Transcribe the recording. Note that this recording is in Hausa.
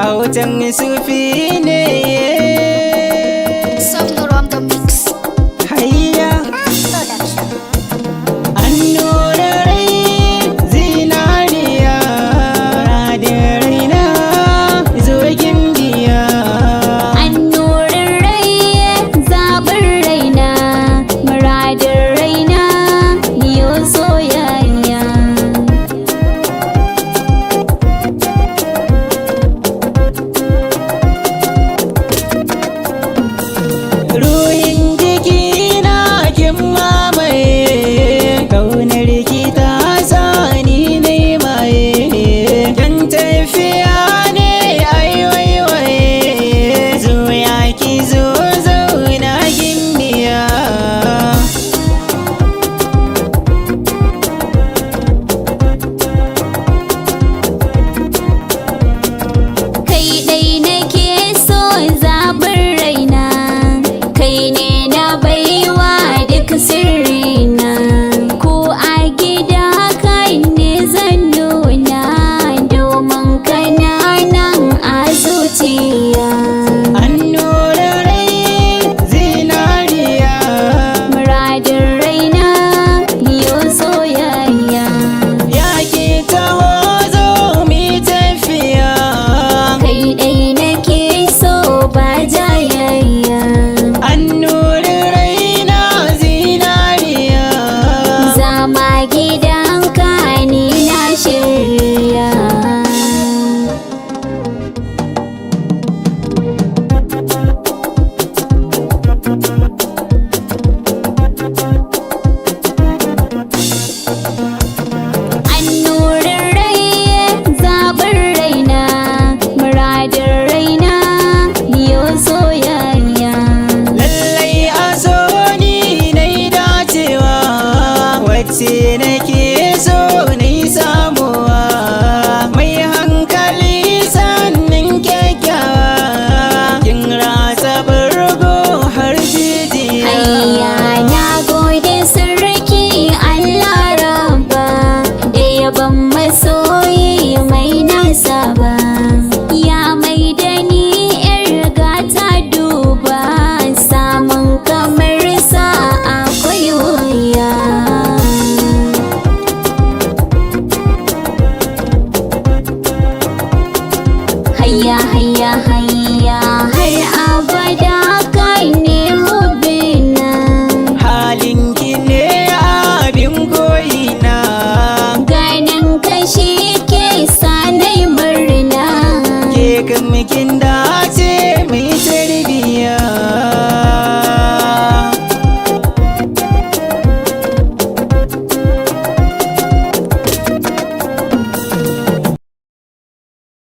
autan sufi ne. Somnor on the mix. Hayya annura rai zinariya radin raina zogin biya. Annurin rai zaɓin raina muradin raina niyo soyayya. Ruhin jikina kin mamaye, kaunar ki ta sani nai maye. Kan tafiya ne ai waiwaye, zo ya ki zo zauna gimbiya. Kai ɗai nake so zaɓin raina, kai ne na baiwa duk sirrina. Ko a gida kai ne zan nuna, domin kana nan a zuciya. Annura rai zinariya, Muradin raina niyo soyayya. ya ki taho zo mi tafiya. Kai ɗai nake so ba jayayya. Annura raina zinariya, Zama gidanka ni na shirya. Annurin rai zaɓin raina muradin raina niyo soyayya. lallai a so ni nai dacewa, wacce nake so nai samuwa. Mai hankali sannin kyakkyawa, kin rasa burgo har jijiya. Ayya na gode sarki Allah rabba, da yaban masoyi mai nasa ba. Ya mai da ni yar gata duba, samun kamar sa akwai wuya. Hayya hayya hayya har abada.